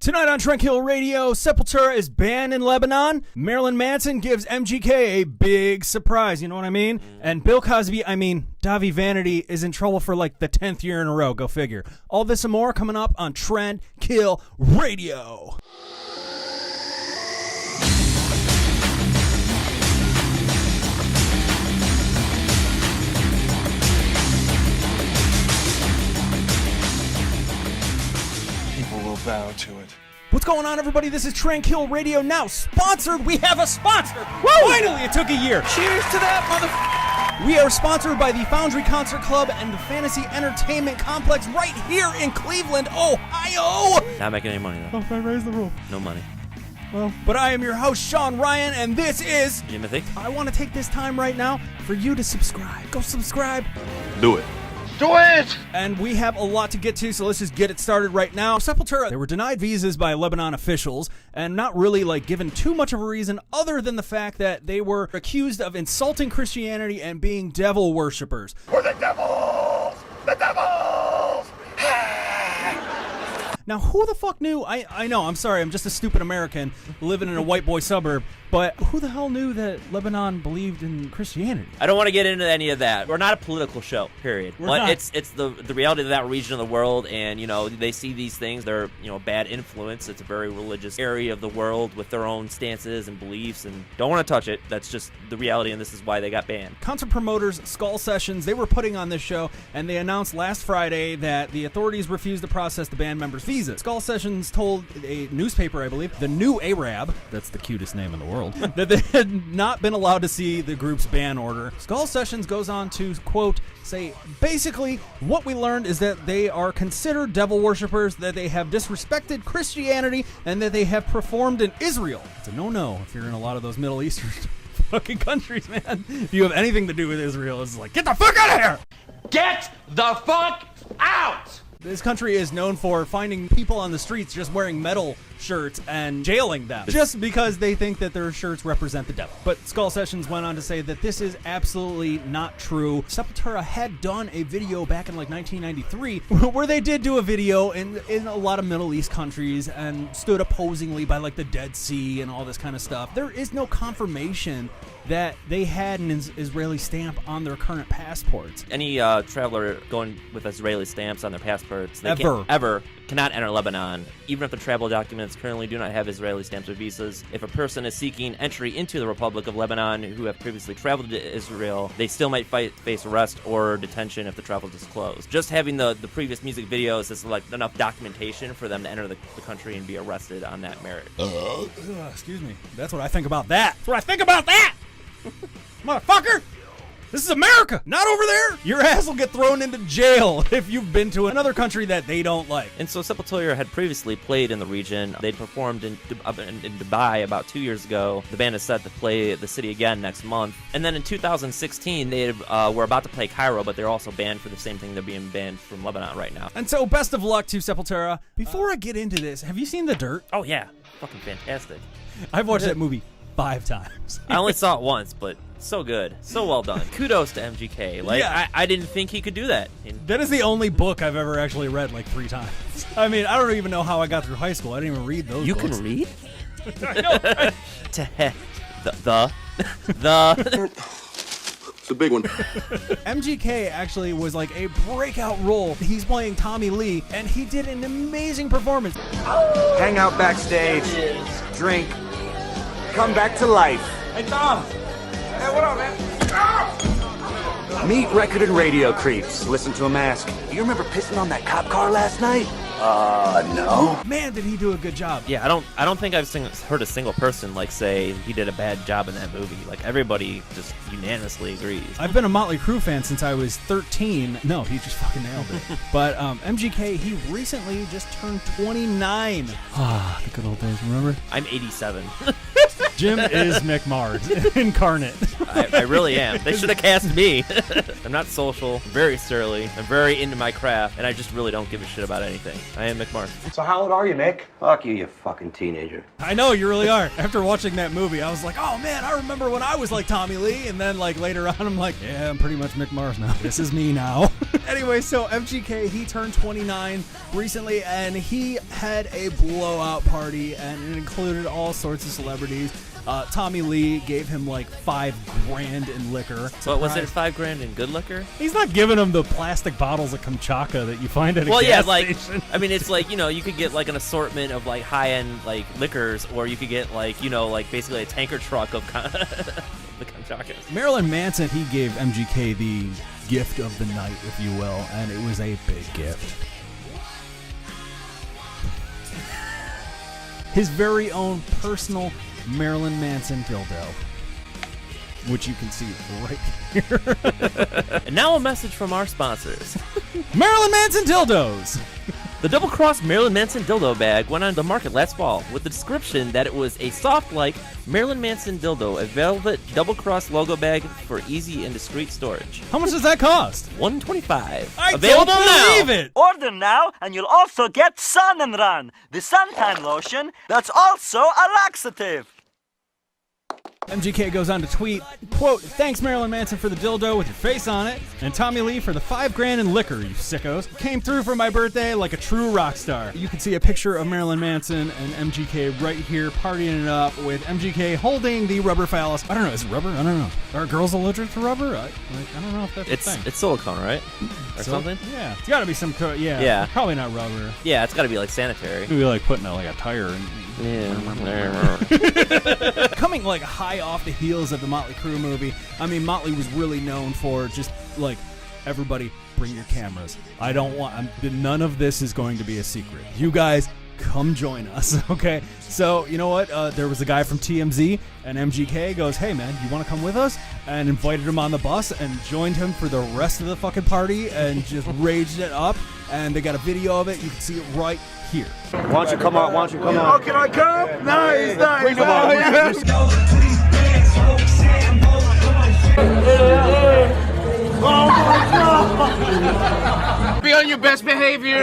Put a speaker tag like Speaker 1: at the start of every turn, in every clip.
Speaker 1: Tonight on Tranquil Radio, Sepultura is banned in Lebanon. Marilyn Manson gives MGK a big surprise, you know what I mean? And Bill Cosby, Dahvie Vanity is in trouble for like the 10th year in a row, go figure. All this and more coming up on Tranquil Radio.
Speaker 2: People will bow to it.
Speaker 1: What's going on, everybody? This is Tranquil Radio now. Sponsored. We have a sponsor. Woo! Finally, it took a year.
Speaker 2: Cheers to that,
Speaker 1: We are sponsored by the Foundry Concert Club and the Fantasy Entertainment Complex right here in Cleveland, Ohio.
Speaker 3: Not making any money, though.
Speaker 1: Oh, if I raise the roof.
Speaker 3: No money.
Speaker 1: Well, but I am your host, Sean Ryan, and this is...
Speaker 3: Jimothy?
Speaker 1: I want to take this time right now for you to subscribe. Go subscribe.
Speaker 2: Do it.
Speaker 4: Do it!
Speaker 1: And we have a lot to get to, so let's just get it started right now. Sepultura, they were denied visas by Lebanon officials and not really given too much of a reason other than the fact that they were accused of insulting Christianity and being devil worshippers.
Speaker 4: We're the devils! The devils!
Speaker 1: Now, who the fuck knew? I know, I'm sorry, I'm just a stupid American living in a white boy suburb, but who the hell knew that Lebanon believed in Christianity?
Speaker 3: I don't want to get into any of that. We're not a political show, period.
Speaker 1: We're
Speaker 3: but
Speaker 1: not.
Speaker 3: It's the reality of that region of the world, and, they see these things. They're, bad influence. It's a very religious area of the world with their own stances and beliefs, and don't want to touch it. That's just the reality, and this is why they got banned.
Speaker 1: Concert promoters, Skull Sessions, they were putting on this show, and they announced last Friday that the authorities refused to process the band members' visas. Skull Sessions told a newspaper, I believe, the New Arab, that's the cutest name in the world, that they had not been allowed to see the group's ban order. Skull Sessions goes on to, quote, say, basically, what we learned is that they are considered devil worshippers, that they have disrespected Christianity, and that they have performed in Israel. It's a no-no if you're in a lot of those Middle Eastern fucking countries, man. If you have anything to do with Israel, it's like, get the fuck out of here!
Speaker 4: Get the fuck out!
Speaker 1: This country is known for finding people on the streets just wearing metal shirts and jailing them just because they think that their shirts represent the devil. But Skull Sessions went on to say that this is absolutely not true. Sepultura had done a video back in 1993 where they did do a video in a lot of Middle East countries and stood opposingly by the Dead Sea and all this kind of stuff. There is no confirmation that they had an Israeli stamp on their current passports.
Speaker 3: Any traveler going with Israeli stamps on their passports, they cannot enter Lebanon, even if the travel documents currently do not have Israeli stamps or visas. If a person is seeking entry into the Republic of Lebanon who have previously traveled to Israel, they still might face arrest or detention if the travel is closed. Just having the previous music videos is enough documentation for them to enter the country and be arrested on that merit.
Speaker 1: Excuse me. That's what I think about that. That's what I think about that! Motherfucker! This is America, not over there! Your ass will get thrown into jail if you've been to another country that they don't like.
Speaker 3: And so Sepultura had previously played in the region. They'd performed in Dubai about 2 years ago. The band is set to play the city again next month. And then in 2016, they were about to play Cairo, but they're also banned for the same thing. They're being banned from Lebanon right now.
Speaker 1: And so best of luck to Sepultura. Before I get into this, have you seen The Dirt?
Speaker 3: Oh, yeah. Fucking fantastic.
Speaker 1: I've watched that movie 5 times.
Speaker 3: I only saw it once, but so good. So well done. Kudos to MGK. I didn't think he could do that.
Speaker 1: That is the only book I've ever actually read 3 times. I don't even know how I got through high school. I didn't even read those
Speaker 3: You
Speaker 1: books.
Speaker 3: can read?
Speaker 1: I know, right?
Speaker 2: It's a big one.
Speaker 1: MGK actually was a breakout role. He's playing Tommy Lee, and he did an amazing performance.
Speaker 5: Hang out backstage, drink, come back to life.
Speaker 4: Hey, Tom! Hey, what up, man?
Speaker 5: Meet record and radio creeps. Listen to them ask, you remember pissing on that cop car last night? No.
Speaker 1: Man, did he do a good job.
Speaker 3: Yeah, I don't think I've heard a single person say he did a bad job in that movie. Everybody just unanimously agrees.
Speaker 1: I've been a Motley Crue fan since I was 13. No, he just fucking nailed it. But MGK, he recently just turned 29. Ah, the good old days, remember?
Speaker 3: I'm 87.
Speaker 1: Jim is Mick Mars incarnate.
Speaker 3: I really am. They should have cast me. I'm not social, I'm very surly, I'm very into my craft, and I just really don't give a shit about anything. I am Mick Mars.
Speaker 5: So how old are you, Mick?
Speaker 4: Fuck you, you fucking teenager.
Speaker 1: I know, you really are. After watching that movie, I was like, oh man, I remember when I was like Tommy Lee, and then later on, I'm like, yeah, I'm pretty much Mick Mars now. This is me now. Anyway, so MGK, he turned 29 recently, and he had a blowout party, and it included all sorts of celebrities. Tommy Lee gave him like $5,000 in liquor.
Speaker 3: But was it $5,000 in good liquor?
Speaker 1: He's not giving him the plastic bottles of Kamchatka that you find at a gas station.
Speaker 3: I mean, it's like, you could get like an assortment of like high-end like liquors, or you could get like, like basically a tanker truck of the Kamchatkas.
Speaker 1: Marilyn Manson, he gave MGK the gift of the night, if you will, and it was a big gift. His very own personal Marilyn Manson dildo, which you can see right here.
Speaker 3: And now a message from our sponsors.
Speaker 1: Marilyn Manson dildos.
Speaker 3: The double-cross Marilyn Manson dildo bag went on the market last fall with the description that it was a soft-like Marilyn Manson dildo, a velvet double-cross logo bag for easy and discreet storage.
Speaker 1: How much does that cost?
Speaker 3: $125.
Speaker 1: I
Speaker 3: Available
Speaker 1: don't believe
Speaker 3: now.
Speaker 1: it.
Speaker 6: Order now, and you'll also get Sun and Run, the suntan lotion that's also a laxative.
Speaker 1: MGK goes on to tweet, quote, "Thanks Marilyn Manson for the dildo with your face on it, and Tommy Lee for the $5,000 in liquor, you sickos. Came through for my birthday like a true rock star." You can see a picture of Marilyn Manson and MGK right here partying it up with MGK holding the rubber phallus. I don't know, is it rubber? I don't know. Are girls allergic to rubber? I don't know if that's a thing.
Speaker 3: It's silicone, right? Or something?
Speaker 1: Yeah. It's gotta be some,
Speaker 3: Yeah.
Speaker 1: Probably not rubber.
Speaker 3: Yeah, it's got to be like sanitary.
Speaker 1: Maybe like putting like a tire in.
Speaker 3: Yeah.
Speaker 1: Coming like high off the heels of the Motley Crue movie, I mean, Motley was really known for just like, everybody bring your cameras. I don't want, none of this is going to be a secret. You guys come join us, okay? So, you know what? There was a guy from TMZ, and MGK goes, "Hey man, you want to come with us?" And invited him on the bus and joined him for the rest of the fucking party and just raged it up. And they got a video of it. You can see it right here.
Speaker 5: Why don't you come on?
Speaker 2: Oh, can I come? Nice. Be on your best behavior.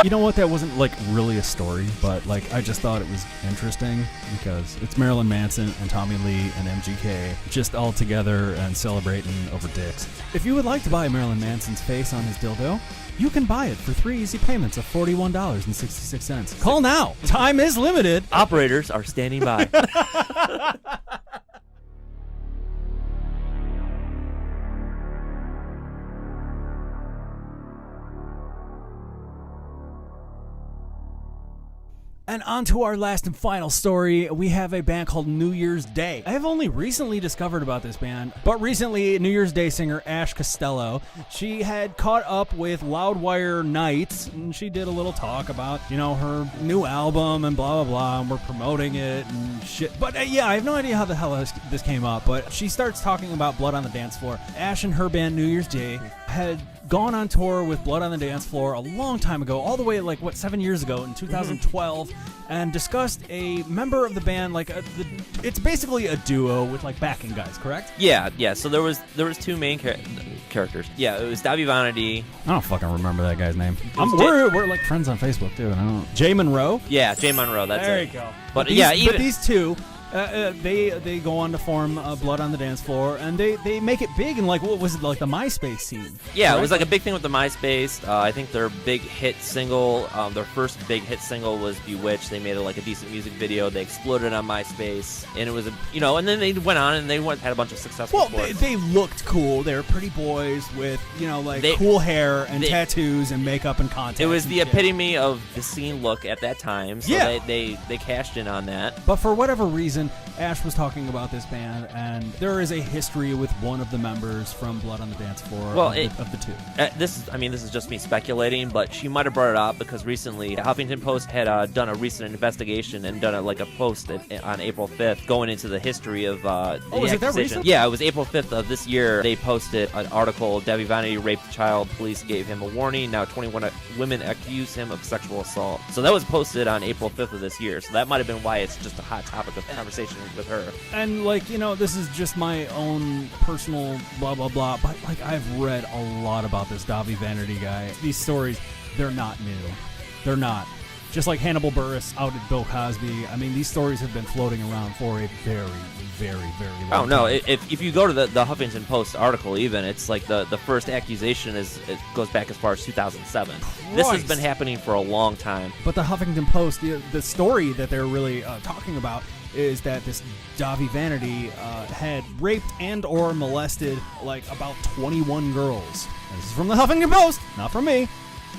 Speaker 1: You know what? That wasn't like really a story, but like I just thought it was interesting because it's Marilyn Manson and Tommy Lee and MGK just all together and celebrating over dicks. If you would like to buy Marilyn Manson's face on his dildo, you can buy it for 3 easy payments of $41.66. Call now. Time is limited.
Speaker 3: Operators are standing by.
Speaker 1: And on to our last and final story. We have a band called New Year's Day. I have only recently discovered about this band, but recently New Year's Day singer Ash Costello, she had caught up with Loudwire Nights, and she did a little talk about, her new album and blah, blah, blah, and we're promoting it and shit. But yeah, I have no idea how the hell this came up, but she starts talking about Blood on the Dance Floor. Ash and her band New Year's Day had gone on tour with Blood on the Dance Floor a long time ago, all the way 7 years ago in 2012, and discussed a member of the band, it's basically a duo with backing guys, correct?
Speaker 3: Yeah. So there was two main characters. Yeah, it was Dahvie Vanity.
Speaker 1: I don't fucking remember that guy's name. We're friends on Facebook too. Jay Monroe.
Speaker 3: Yeah, Jay Monroe. That's
Speaker 1: there
Speaker 3: it.
Speaker 1: You go.
Speaker 3: But
Speaker 1: but these two. They go on to form Blood on the Dance Floor, and they make it big in what was it, the MySpace scene?
Speaker 3: Yeah,
Speaker 1: right?
Speaker 3: It was a big thing with the MySpace. I think their big hit single, their first big hit single was Bewitched. They made it a decent music video. They exploded on MySpace, and it was and then they went on and they had a bunch of successful.
Speaker 1: Well, they looked cool. They were pretty boys with cool hair and tattoos and makeup and contacts.
Speaker 3: It was the epitome of the scene look at that time. So
Speaker 1: yeah.
Speaker 3: they cashed in on that.
Speaker 1: But for whatever reason, Ash was talking about this band, and there is a history with one of the members from Blood on the Dance Floor of the two.
Speaker 3: This is just me speculating, but she might have brought it up because recently Huffington Post had done a recent investigation and done a post on April 5th going into the history of the
Speaker 1: was it that recent?
Speaker 3: Yeah, it was April 5th of this year. They posted an article, Dahvie Vanity raped a child, police gave him a warning, now 21 women accuse him of sexual assault. So that was posted on April 5th of this year, so that might have been why it's just a hot topic of conversation with her.
Speaker 1: And this is just my own personal blah blah blah, but I've read a lot about this Dahvie Vanity guy. These stories, they're not new. They're not. Just like Hannibal Buress outed Bill Cosby. I mean, these stories have been floating around for a very, very, very long time.
Speaker 3: Oh, no. If you go to the Huffington Post article, even, it's like the first accusation it goes back as far as 2007.
Speaker 1: Christ.
Speaker 3: This has been happening for a long time.
Speaker 1: But the Huffington Post, the story that they're really talking about is that this Dahvie Vanity had raped and or molested like about 21 girls. And this is from the Huffington Post, not from me,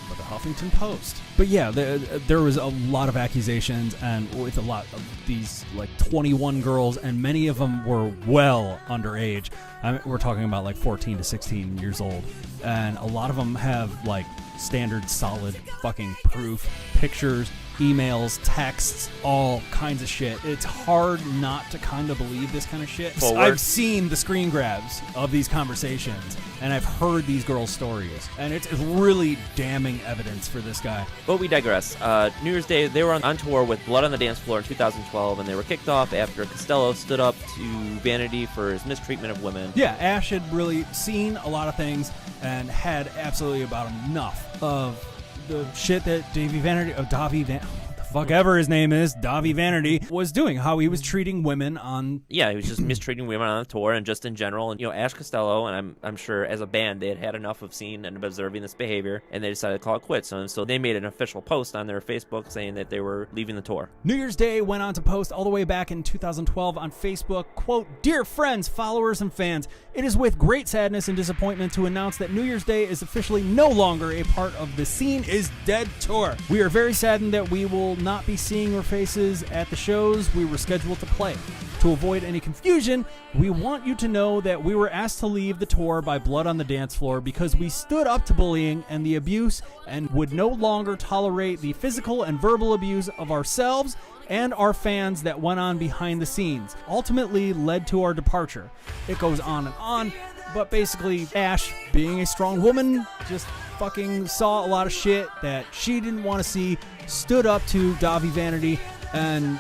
Speaker 1: but the Huffington Post. But yeah, there was a lot of accusations, and with a lot of these like 21 girls, and many of them were well underage. I mean, we're talking about like 14 to 16 years old, and a lot of them have like standard solid fucking proof, pictures, emails, texts, all kinds of shit. It's hard not to kind of believe this kind of shit.
Speaker 3: Forward.
Speaker 1: I've seen the screen grabs of these conversations, and I've heard these girls' stories, and it's really damning evidence for this guy.
Speaker 3: But we digress. New Year's Day, they were on tour with Blood on the Dance Floor in 2012, and they were kicked off after Costello stood up to Vanity for his mistreatment of women.
Speaker 1: Yeah, Ash had really seen a lot of things and had absolutely about enough of the shit that Dahvie Vanity, fuck ever his name is, Dahvie Vanity, was doing, how he was treating women on...
Speaker 3: Yeah, he was just mistreating women on the tour and just in general. And, Ash Costello, and I'm sure as a band, they had had enough of seeing and observing this behavior, and they decided to call it quits. And so they made an official post on their Facebook saying that they were leaving the tour.
Speaker 1: New Year's Day went on to post all the way back in 2012 on Facebook, quote, "Dear friends, followers, and fans, it is with great sadness and disappointment to announce that New Year's Day is officially no longer a part of the Scene is Dead tour. We are very saddened that we will not be seeing your faces at the shows we were scheduled to play. To avoid any confusion, we want you to know that we were asked to leave the tour by Blood on the Dance Floor because we stood up to bullying and the abuse and would no longer tolerate the physical and verbal abuse of ourselves and our fans that went on behind the scenes, ultimately led to our departure." It goes on, but basically Ash, being a strong woman, just fucking saw a lot of shit that she didn't want to see, stood up to Dahvie Vanity, and,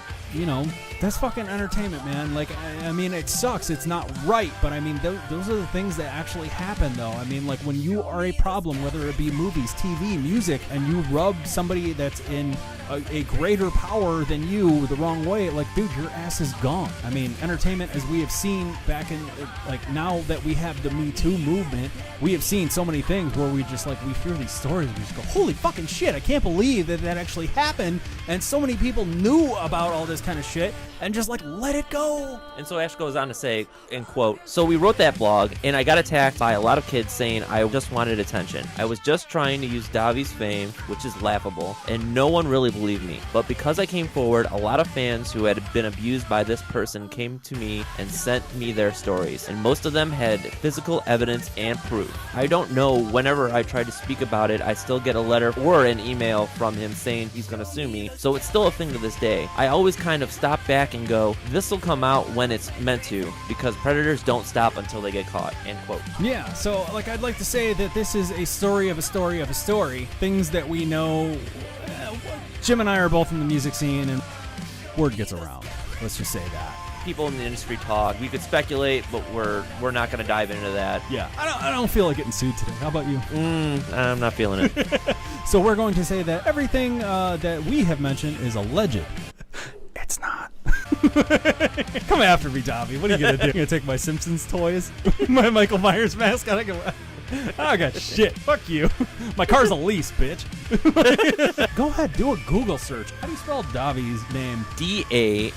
Speaker 1: that's fucking entertainment, man. Like, I mean, it sucks. It's not right, but I mean, those are the things that actually happen, though. I mean, like, when you are a problem, whether it be movies, TV, music, and you rub somebody that's in a greater power than you the wrong way, like, dude, your ass is gone. I mean, entertainment, as we have seen back in, like, now that we have the Me Too movement, we have seen so many things where we just, like, we hear these stories and we just go, holy fucking shit, I can't believe that actually happened, and so many people knew about all this kind of shit, and just, like, let it go.
Speaker 3: And so Ash goes on to say, and quote, "So we wrote that blog, and I got attacked by a lot of kids saying I just wanted attention. I was just trying to use Dahvie's fame, which is laughable, and no one really believed me. But because I came forward, a lot of fans who had been abused by this person came to me and sent me their stories, and most of them had physical evidence and proof. I don't know, whenever I try to speak about it, I still get a letter or an email from him saying he's going to sue me, so it's still a thing to this day. I always kind of stop back and go, this will come out when it's meant to, because predators don't stop until they get caught," end quote.
Speaker 1: Yeah, so, like, I'd like to say that this is a story of a story of a story. Things that we know. Jim and I are both in the music scene, and word gets around. Let's just say that.
Speaker 3: People in the industry talk. We could speculate, but we're not going to dive into that.
Speaker 1: Yeah, I don't feel like getting sued today. How about you?
Speaker 3: I'm not feeling it.
Speaker 1: So we're going to say that everything that we have mentioned is alleged. It's not. Come after me, Dahvie. What are you going to do? You going to take my Simpsons toys? My Michael Myers mask? I got shit. Fuck you. My car's a lease, bitch. Go ahead, do a Google search. How do you spell Dahvie's name?
Speaker 3: Dahvie.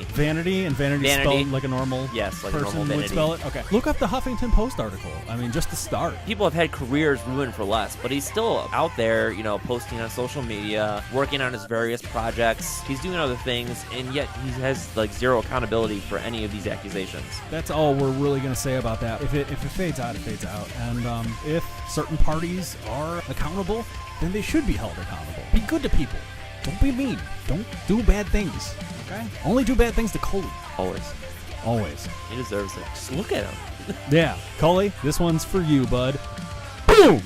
Speaker 1: Vanity, and Vanity spelled like a normal
Speaker 3: yes, like
Speaker 1: person
Speaker 3: a normal
Speaker 1: would
Speaker 3: vanity.
Speaker 1: spell it? Okay. Look up the Huffington Post article. I mean, just to start.
Speaker 3: People have had careers ruined for less, but he's still out there, posting on social media, working on his various projects. He's doing other things, and yet he has like zero accountability for any of these accusations.
Speaker 1: That's all we're really going to say about that. If it fades out, it fades out. And if certain parties are accountable, then they should be held accountable. Be good to people. Don't be mean. Don't do bad things. Okay? Only do bad things to Coley. Always.
Speaker 3: He deserves it. Just look at him.
Speaker 1: Yeah. Coley, this one's for you, bud. Boom!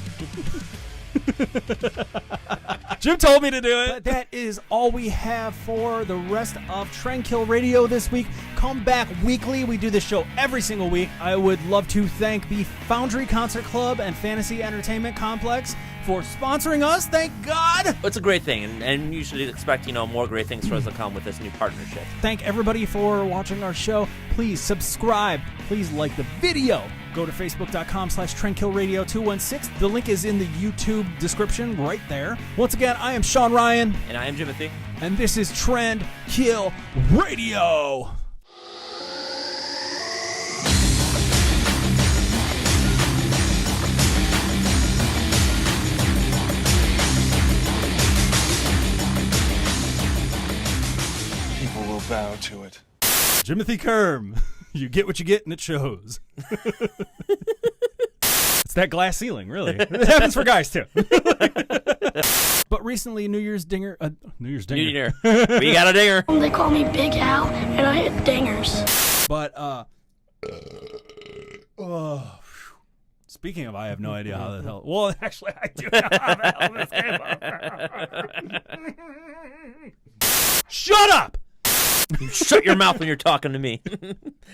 Speaker 1: Jim told me to do it. But that is all we have for the rest of Tranquil Radio this week. Come back weekly. We do this show every single week. I would love to thank the Foundry Concert Club and Fantasy Entertainment Complex for sponsoring us. Thank God.
Speaker 3: It's a great thing, and you should expect, more great things for us to come with this new partnership.
Speaker 1: Thank everybody for watching our show. Please subscribe. Please like the video. Go to facebook.com/TrendKillRadio216. The link is in the YouTube description right there. Once again, I am Sean Ryan.
Speaker 3: And I am Jimothy.
Speaker 1: And this is Trend Kill Radio.
Speaker 2: People will bow to it.
Speaker 1: Jimothy Kerm. You get what you get, and it shows. It's that glass ceiling, really. It happens for guys, too. But recently, New Year's dinger.
Speaker 3: We got a dinger.
Speaker 7: They call me Big Al, and I hit dingers.
Speaker 1: But, speaking of, I have no idea how the hell. Well, actually, I do know how the hell this came up. Shut up!
Speaker 3: You shut your mouth when you're talking to me.